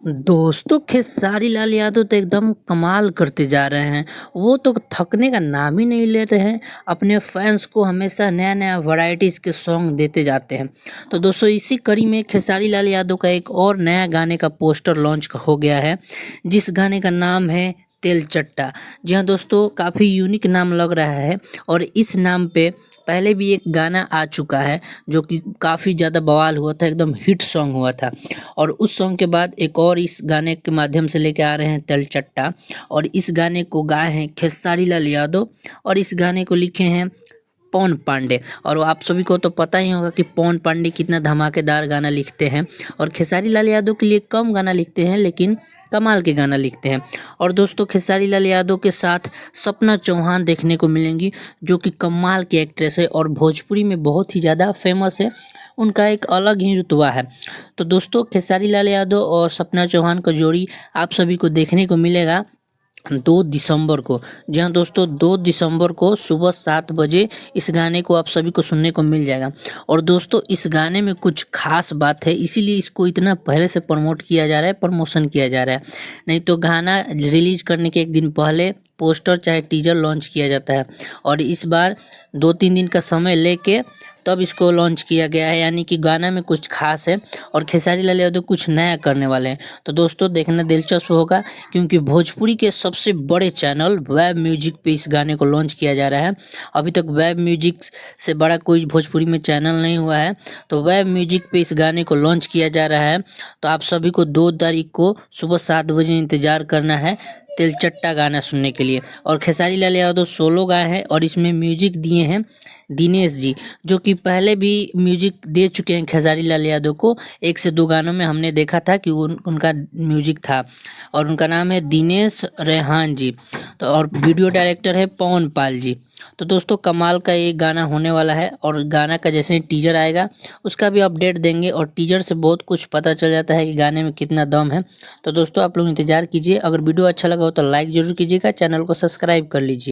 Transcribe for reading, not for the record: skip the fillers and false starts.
दोस्तों खेसारी लाल यादव तो एकदम कमाल करते जा रहे हैं। वो तो थकने का नाम ही नहीं ले रहे हैं। अपने फैंस को हमेशा नया-नया वैराइटीज़ के सॉन्ग देते जाते हैं। तो दोस्तों इसी कड़ी में खेसारी लाल यादव का एक और नया गाने का पोस्टर लॉन्च हो गया है, जिस गाने का नाम है तेल चट्टा। जी हाँ दोस्तों, काफ़ी यूनिक नाम लग रहा है और इस नाम पे पहले भी एक गाना आ चुका है जो कि काफ़ी ज़्यादा बवाल हुआ था, एकदम हिट सॉन्ग हुआ था। और उस सॉन्ग के बाद एक और इस गाने के माध्यम से लेके आ रहे हैं तेल चट्टा। और इस गाने को गाए हैं खेसारी लाल यादव और इस गाने को लिखे हैं पवन पांडे। और वो आप सभी को तो पता ही होगा कि पवन पांडे कितना धमाकेदार गाना लिखते हैं और खेसारी लाल यादव के लिए कम गाना लिखते हैं लेकिन कमाल के गाना लिखते हैं। और दोस्तों खेसारी लाल यादव के साथ सपना चौहान देखने को मिलेंगी, जो कि कमाल की एक्ट्रेस है और भोजपुरी में बहुत ही ज़्यादा फेमस है। उनका एक अलग ही रुतबा है। तो दोस्तों खेसारी लाल यादव और सपना चौहान का जोड़ी आप सभी को देखने को मिलेगा 2 दिसंबर को। जी हाँ दोस्तों, 2 दिसंबर को सुबह 7 बजे इस गाने को आप सभी को सुनने को मिल जाएगा। और दोस्तों इस गाने में कुछ खास बात है, इसीलिए इसको इतना पहले से प्रमोट किया जा रहा है, प्रमोशन किया जा रहा है। नहीं तो गाना रिलीज करने के एक दिन पहले पोस्टर चाहे टीजर लॉन्च किया जाता है और इस बार 2-3 दिन का समय लेके तब इसको लॉन्च किया गया है, यानी कि गाना में कुछ खास है और खेसारी लाल यादव कुछ नया करने वाले हैं। तो दोस्तों देखना दिलचस्प होगा, क्योंकि भोजपुरी के सबसे बड़े चैनल वेब म्यूजिक पे इस गाने को लॉन्च किया जा रहा है। अभी तक वेब म्यूजिक से बड़ा कोई भोजपुरी में चैनल नहीं हुआ है, तो वेब म्यूजिक पे इस गाने को लॉन्च किया जा रहा है। तो आप सभी को 2 तारीख को सुबह 7 बजे इंतजार करना है तेल चट्टा गाना सुनने के लिए। और खेसारी लाल यादव सोलो गाए हैं और इसमें म्यूजिक दिए हैं दिनेश जी, जो कि पहले भी म्यूजिक दे चुके हैं खेसारी लाल यादव को। 1 से 2 गानों में हमने देखा था कि उनका म्यूजिक था और उनका नाम है दिनेश रेहान जी। तो और वीडियो डायरेक्टर है पवन पाल जी। तो दोस्तों कमाल का ये गाना होने वाला है और गाना का जैसे ही टीजर आएगा उसका भी अपडेट देंगे और टीजर से बहुत कुछ पता चल जाता है कि गाने में कितना दम है। तो दोस्तों आप लोग इंतजार कीजिए। अगर वीडियो अच्छा लगा हो तो लाइक ज़रूर कीजिएगा, चैनल को सब्सक्राइब कर लीजिए।